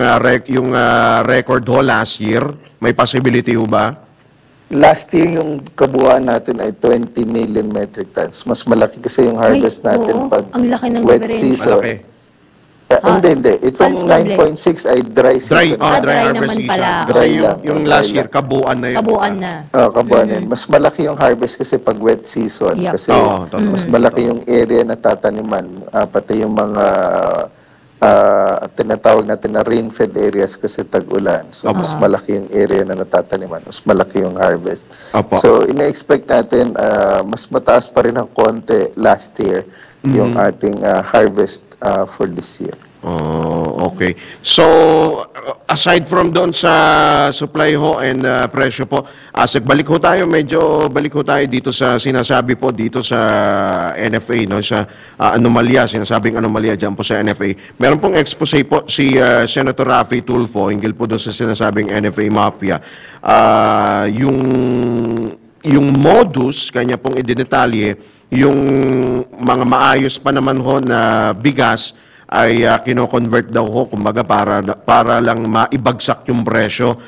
record ho last year? May possibility ho ba? Last year, yung kabuuan natin ay 20 million metric tons. Mas malaki kasi yung harvest natin pag ang laki ng wet difference. season. Malaki. Hindi. Itong 9.6 ay dry season. Dry harvest season. Pala. Kasi yung last year, kabuuan na yun. Kabuuan na. Kabuuan yan. Mas malaki yung harvest kasi pag wet season. Yep. Kasi mas malaki yung area na tataniman. Pati yung mga tinatawag natin na rain-fed areas kasi tag-ulan. So, mas malaki yung area na natataniman. Mas malaki yung harvest. So, ina-expect natin mas mataas pa rin ng konti last year yung ating harvest for this year. Okay. So, aside from doon sa supply ho and presyo po, ASEC, balik ho tayo dito sa sinasabi po dito sa NFA, no, sa anomalya, sinasabing anomalya dyan po sa NFA. Meron pong expose po si Senator Raffy Tulfo hinggil po doon sa sinasabing NFA mafia. Yung modus, kanya pong idinetalye, yung mga maayos pa naman ho na bigas ay kino-convert daw ho, kumbaga para lang maibagsak yung presyo.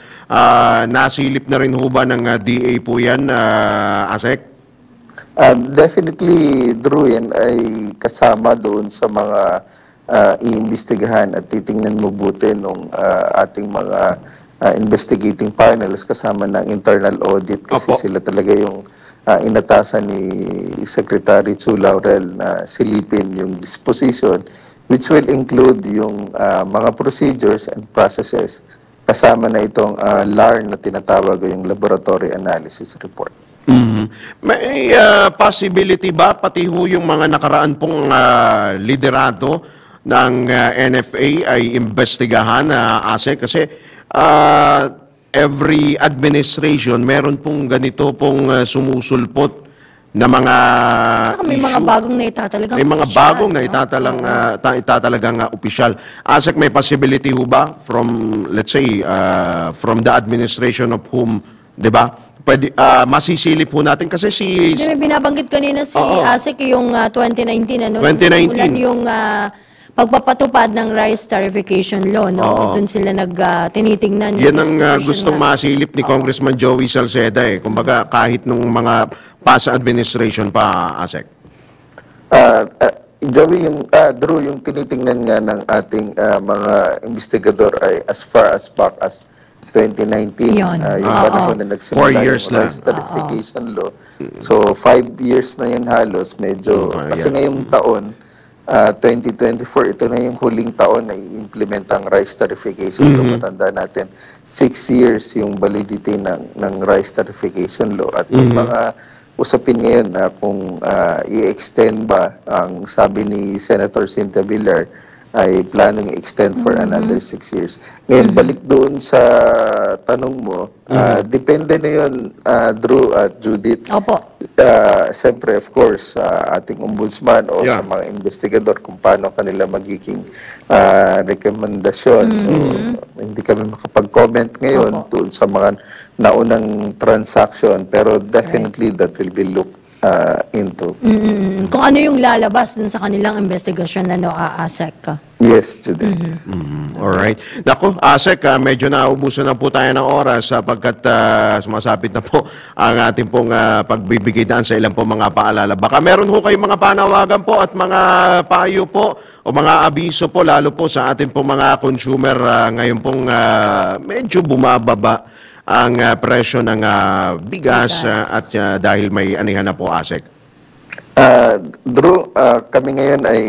Nasilip na rin ho ba ng DA po yan, ASEC? Definitely, Drew, yan ay kasama doon sa mga iimbestigahan at titingnan mabuti nung ating mga investigating panels kasama ng internal audit kasi sila talaga yung inatasan ni Secretary Chu Laurel na silipin yung disposition which will include yung mga procedures and processes kasama na itong LAR na tinatawag yung Laboratory Analysis Report. May possibility ba pati ho yung mga nakaraan pong liderado ng NFA ay imbestigahan ASEC kasi every administration meron pong ganito pong sumusulpot na mga may mga bagong naitatalagang may mga bagong itatalagang opisyal. ASEC, may possibility ho ba from, let's say, from the administration of whom, di ba? Pwede, masisilip po natin kasi may binabanggit kanina si ASEC yung 2019, 2019. Yung pagpapatupad ng rice tarification law, no? Doon sila tinitingnan. Yan ang gustong masilip ni Congressman Joey Salceda kumbaga kahit nung mga past administration pa, ASEC. Joey, Drew, yung tinitingnan nga ng ating mga investigador ay as far as back as 2019. Yung panahon na nagsimula yung rice tarification law. So, 5 years na yun halos. Medyo, kasi ngayong taon, 2024, ito na yung huling taon na i-implement ang rice tarification law. Matanda natin, 6 years yung validity ng rice tarification law. At may mga usapin ngayon na kung i-extend ba, ang sabi ni Senator Cynthia Villar, ay planong i-extend for another 6 years. Ngayon, balik doon sa tanong mo, depende na yun, Drew at Judith. Opo. Siyempre, of course, sa ating ombudsman o sa mga investigador kung paano kanila magiging rekomendasyon. So, hindi kami makapag-comment ngayon doon sa mga naunang transaction, pero definitely that will be looked into. Kung ano yung lalabas dun sa kanilang investigasyon na ASEC. Yes, Judith. Alright. Naku, Asek, medyo naubusan na po tayo ng oras sapagkat sumasapit na po ang ating pong pagbibigay daan sa ilang po mga paalala. Baka meron ho kayong mga panawagan po at mga payo po o mga abiso po, lalo po sa ating pong mga consumer ngayon pong medyo bumababa ang presyo ng bigas at dahil may anihan na po, Asek. Drew, kami ngayon ay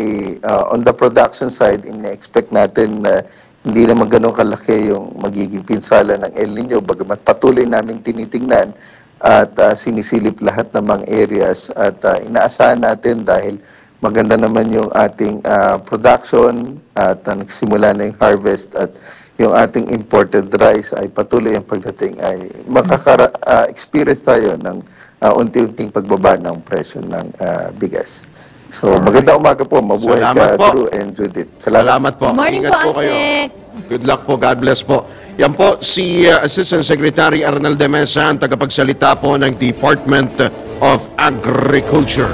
on the production side, ina-expect natin na hindi naman ganun kalaki yung magiging pinsala ng El Nino, bagamat patuloy namin tinitingnan at sinisilip lahat ng mga areas at inaasahan natin dahil maganda naman yung ating production at nagsimula na yung harvest at yung ating imported rice ay patuloy ang pagdating ay makaka-experience tayo ng unti-unting pagbaba ng presyo ng bigas. So, magandang umaga po. Mabuhay ka, Drew and Judith. Salamat po. Good morning Ingat po, kayo. Asek. Good luck po. God bless po. Yan po si Assistant Secretary Arnel de Mesa, ang tagapagsalita po ng Department of Agriculture.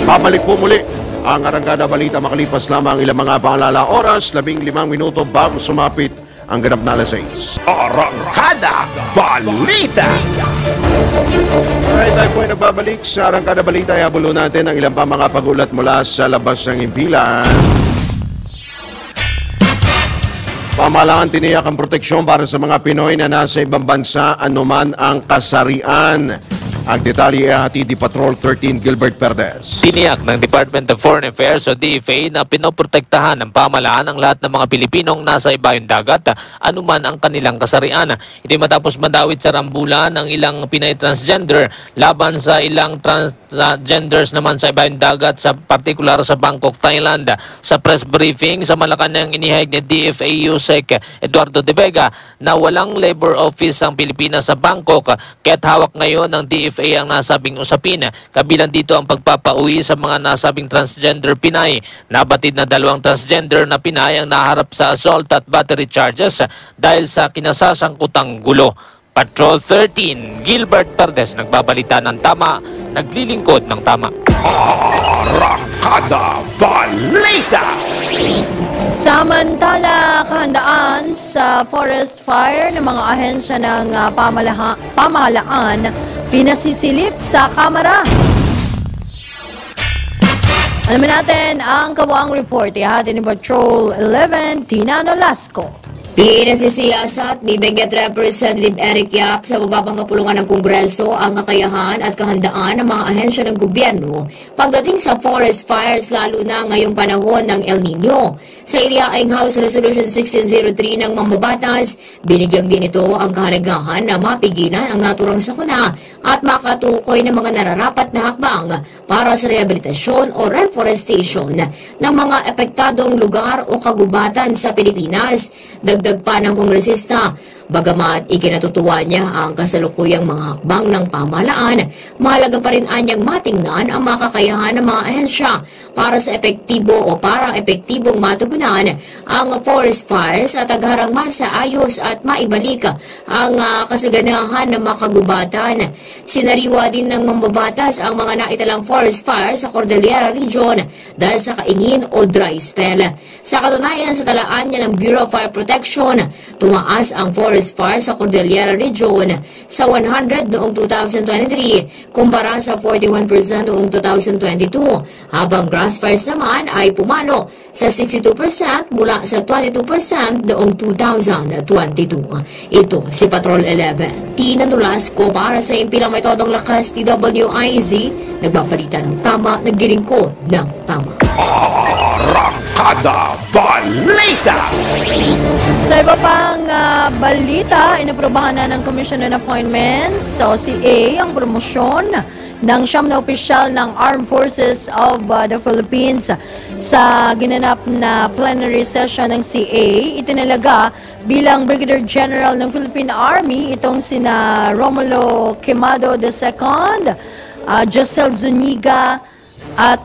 Babalik po muli ang Arangkada Balita makalipas lamang ilang mga paalala oras, 15 minuto bago sumapit ang ganap na alas 6. Arangkada Balita! Alright, tayo po ay nagbabalik sa Arangkada Balita. Ihabulo natin ang ilang pa mga pagulat mula sa labas ng impilan. Pamahalaan tiniyak ang proteksyon para sa mga Pinoy na nasa ibang bansa anuman ang kasarian. Ang detalye ay hatid ni Patrol 13 Gilbert Perdes. Tiniyak ng Department of Foreign Affairs o DFA na pinoprotektahan ng pamahalaan ang lahat ng mga Pilipinong nasa ibayong dagat anuman ang kanilang kasarian. Ito'y matapos madawit sa rambulan ng ilang Pinay transgender laban sa ilang transgenders naman sa ibayong dagat, sa partikular sa Bangkok, Thailand. Sa press briefing sa Malacanang inihayag ni DFA USEC Eduardo De Vega na walang labor office ang Pilipinas sa Bangkok, kaya't hawak ngayon ng DFA ang nasabing usapin. Kabilang dito ang pagpapauwi sa mga nasabing transgender Pinay. Nabatid na 2 transgender na Pinay ang naharap sa assault at battery charges dahil sa kinasasangkutang gulo. Patrol 13, Gilbert Perdes, nagbabalita ng tama, naglilingkod ng tama. Arangkada Balita! Samantala, kahandaan sa forest fire ng mga ahensya ng pamahalaan pinasisilip sa kamera. Alamin natin ang kabuang report. Ihati ni Patrol 11, Tina Nolasco. Pinasisiyasat ni Benguet Representative Eric Yap sa mababang kapulungan ng Kongreso ang kakayahan at kahandaan ng mga ahensya ng gobyerno pagdating sa forest fires, lalo na ngayong panahon ng El Nino. Sa iliaing House Resolution 1603 ng mambabatas, binigyan din ito ang kahalagahan na mapigilan ang naturang sakuna at makatukoy ng mga nararapat na hakbang para sa rehabilitasyon o reforestation ng mga epektadong lugar o kagubatan sa Pilipinas. Dagdag pa ng kongresista, bagamat ikinatutuwa niya ang kasalukuyang mga hakbang ng pamahalaan, mahalaga pa rin anyang matingnan ang makakayahan ng mga ahensya para sa epektibo o parang epektibong matugunan ang forest fires at agharang masaayos at maibalik ang kasaganahan ng makagubatan. Sinariwa din ng mambabatas ang mga naitalang forest fires sa Cordillera Region dahil sa kaingin o dry spell. Sa katunayan, sa talaan niya ng Bureau of Fire Protection, tumaas ang forest fires sa Cordillera Region sa 100 noong 2023 kumpara sa 41% noong 2022, habang grass fires naman ay pumalo sa 62% mula sa 22% noong 2022. Ito si Patrol 11, Tina Nolasco para sa impilang may todong lakas TWIZ, nagbabalita ng tama, naglilingkod ng tama. Arangkada Balita! Sa iba pang balita, inaprobahan na ng Commission on Appointments o CA ang promosyon ng siyam na opisyal ng Armed Forces of the Philippines. Sa ginanap na plenary session ng CA, itinalaga bilang Brigadier General ng Philippine Army itong sina Romulo Quemado II, Josel Zuniga at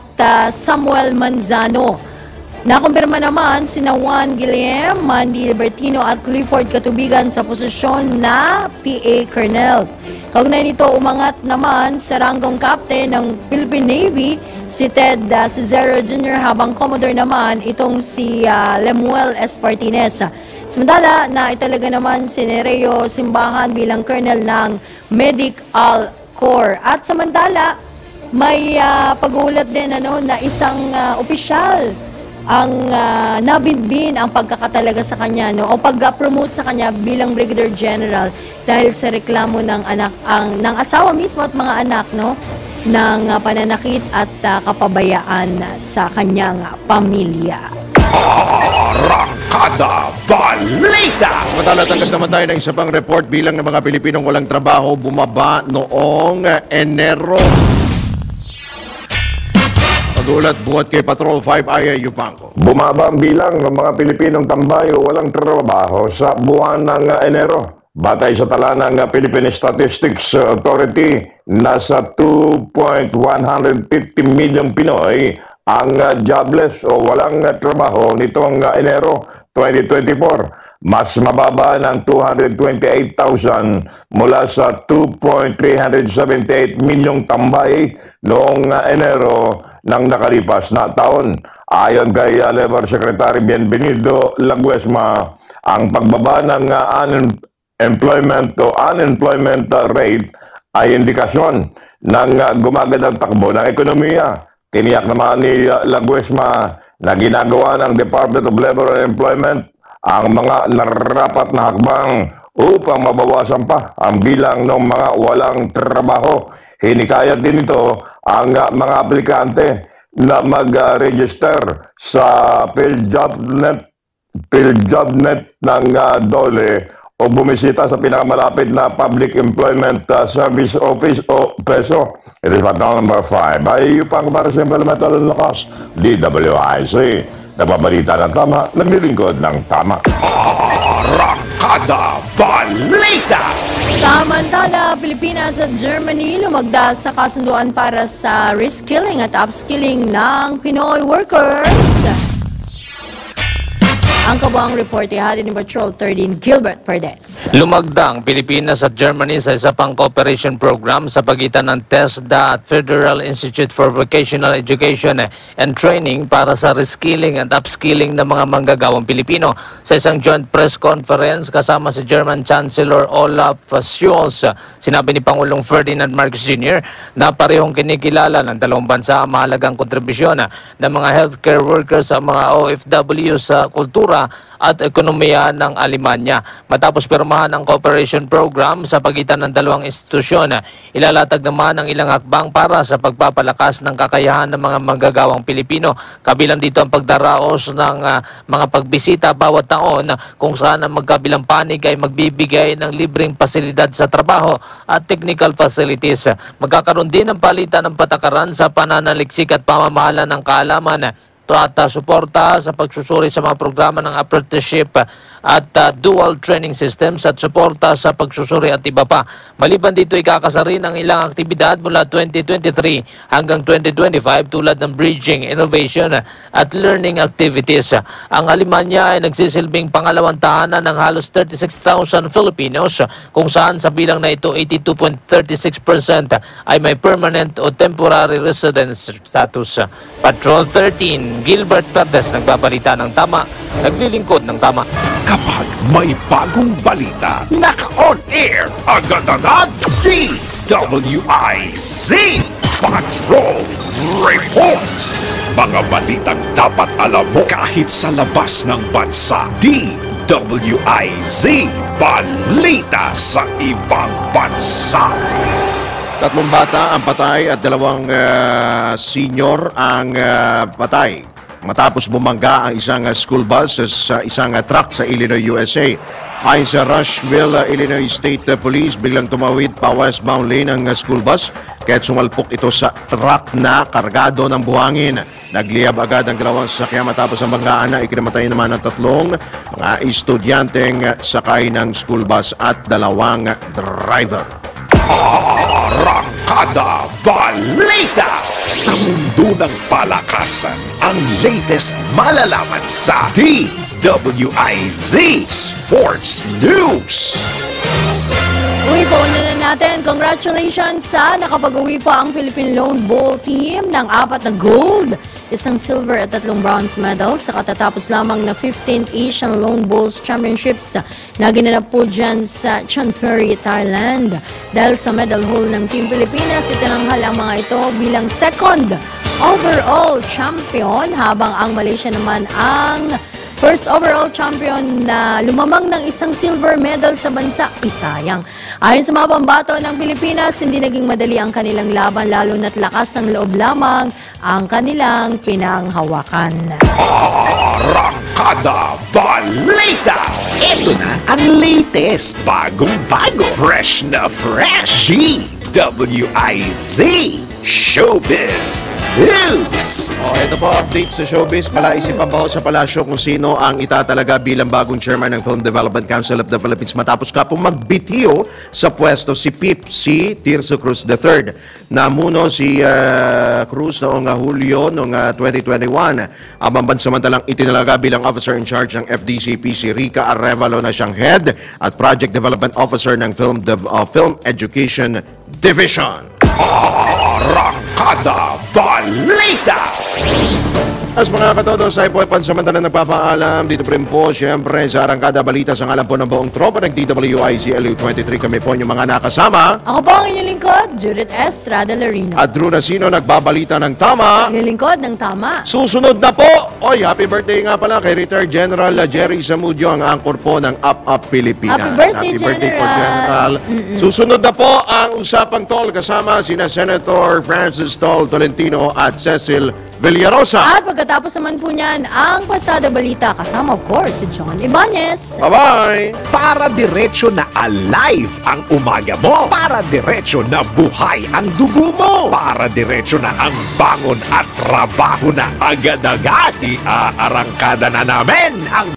Samuel Manzano. Nakumpirma naman sina Juan Guillem, Mandy Libertino at Clifford Katubigan sa posisyon na PA Colonel. Kaugnay nito, umangat naman sa ranggong captain ng Philippine Navy si Ted Cesaro Jr. habang Commodore naman itong si Lemuel Espartines. Samantala, naitalaga naman si Nereo Simbahan bilang Colonel ng Medic Al Corps. At samantala, may pag-uulat din na isang opisyal ang nabinbin ang pagkakatalaga sa kanya o pag-promote sa kanya bilang Brigadier General dahil sa reklamo ng anak ng asawa mismo at mga anak ng pananakit at kapabayaan sa kanyang pamilya. Arangkada Balita! Matalatanggap naman tayo ng isa pang report bilang ng mga Pilipinong walang trabaho bumaba noong Enero. Pagulat buhat kay Patrol 5 Aya Yupango. Bumaba ang bilang ng mga Pilipinong tambayo walang trabaho sa buwan ng Enero. Batay sa tala ng Philippine Statistics Authority, nasa 2.150 million Pinoy ang jobless o walang trabaho nitong Enero 2024. Mas mababa ng 228,000 mula sa 2.378 milyong tambay noong Enero ng nakalipas na taon. Ayon kay Labor Secretary Bienvenido Laguesma, ang pagbaba ng unemployment rate ay indikasyon ng gumagandang takbo ng ekonomiya. Tiniyak naman ni Laguesma na ginagawa ng Department of Labor and Employment ang mga nararapat na hakbang upang mabawasan pa ang bilang ng mga walang trabaho. Hinikayat din ito ang mga aplikante na mag-register sa PhilJobNet ng DOLE o bumisita sa pinakamalapit na Public Employment Service Office o PESO. It is Patrol number 5. Ay upang para sa Implemental Lakas, DWIC. Nagbabalita ng tama, naglilingkod ng tama. Arangkada Balita! Samantala, Pilipinas at Germany lumagda sa kasunduan para sa reskilling at upskilling ng Pinoy workers. Ang kabuang report ay ni Patrol 13 Gilbert Perdes. Lumagda ang Pilipinas at Germany sa isa pang cooperation program sa pagitan ng TESDA at Federal Institute for Vocational Education and Training para sa reskilling at upskilling ng mga manggagawang Pilipino. Sa isang joint press conference kasama si German Chancellor Olaf Scholz, sinabi ni Pangulong Ferdinand Marcos Jr. na parehong kinikilala ng dalawang bansa ang mahalagang kontribusyon ng mga healthcare workers sa mga OFW sa kultura at ekonomiya ng Alemanya. Matapos pirmahan ang cooperation program sa pagitan ng dalawang institusyon, ilalatag naman ang ilang hakbang para sa pagpapalakas ng kakayahan ng mga manggagawang Pilipino. Kabilang dito ang pagdaraos ng mga pagbisita bawat taon kung saan ang magkabilang panig ay magbibigay ng libreng pasilidad sa trabaho at technical facilities. Magkakaroon din ng palitan ng patakaran sa pananaliksik at pamamahala ng kaalaman at suporta sa pagsusuri sa mga programa ng apprenticeship at dual training systems at suporta sa pagsusuri at iba pa. Maliban dito, ikakasa rin ang ilang aktibidad mula 2023 hanggang 2025 tulad ng bridging, innovation at learning activities. Ang Alemanya ay nagsisilbing pangalawang tahanan ng halos 36,000 Filipinos kung saan sa bilang na ito 82.36% ay may permanent o temporary residence status. Patrol 13 Gilbert Perdes nagbabalita ng tama, naglilingkod ng tama. Kapag may bagong balita, naka-on air, agad-agad, DWIZ Patrol Report. Mga balitang dapat alam mo kahit sa labas ng bansa. DWIZ Balita sa ibang bansa. 3 bata ang patay at 2 senior ang patay matapos bumangga ang isang school bus sa isang truck sa Illinois, USA. Ayon sa Rushville, Illinois State Police, biglang tumawid pa westbound lane ang school bus kaya't sumalpok ito sa truck na kargado ng buhangin. Nagliyab agad ang dalawang sasakyan matapos ang banggaan na ikinamatay naman ng tatlong mga estudyanteng sakay ng school bus at dalawang driver. Arangkada Balita! Sa mundo ng palakasan, ang latest malalaman sa DWIZ Sports News. Uy, pauna na natin. Congratulations sa nakapag-uwi pa ang Philippine Lone Ball Team ng 4 na gold, 1 silver at 3 bronze medals sa katatapos lamang na 15th Asian Lone Bowls Championships na ginanap po dyan sa Chonburi, Thailand. Dahil sa medal haul ng Team Pilipinas, itinanghal ang mga ito bilang second overall champion, habang ang Malaysia naman ang first overall champion na lumamang ng 1 silver medal sa bansa. Isayang. Ayon sa mga pambato ng Pilipinas, hindi naging madali ang kanilang laban, lalo na't lakas ng loob lamang ang kanilang pinanghawakan. Arangkada Balita! Ito na ang latest, bagong-bago, fresh na fresh, DWIZ Showbiz News. Ito po, update sa showbiz. Palaisipan pa sa palasyo kung sino ang itatalaga bilang bagong chairman ng Film Development Council of the Philippines matapos kapong magbitiyo sa pwesto si PIP, si Tirso Cruz III. Namuno si Cruz noong Hulyo noong 2021. Ang pansamantalang itinalaga bilang officer in charge ng FDCP si Rica Arevalo na siyang head at project development officer ng Film Education Division. Arangkada Balita! As mga katodos ay po pansamantala nagpapaalam dito pa rin po siyempre sa Arangkada Balita sa ngalan po ng buong tropa ng DWIZ LU23. Kami po yung mga nakasama. Ako po ang inyong lingkod, Judith Estrada Larino. At Drew Nasino nagbabalita ng tama. Inyong lingkod ng tama. Susunod na po. Oy, happy birthday nga pala kay retired General Jerry Zamudio, ang angkor po ng Up Pilipinas. Happy birthday, po, General. Susunod na po ang Usapang Tol kasama sina Senator Francis Tol Tolentino at Cecil Villarosa. At pagkatapos naman po niyan, ang Pasada Balita kasama of course si John Ibanez. Bye-bye! Para diretso na alive ang umaga mo. Para diretso na buhay ang dugo mo. Para diretso na ang bangon at trabaho na agad-agad. Iarangkada na namin ang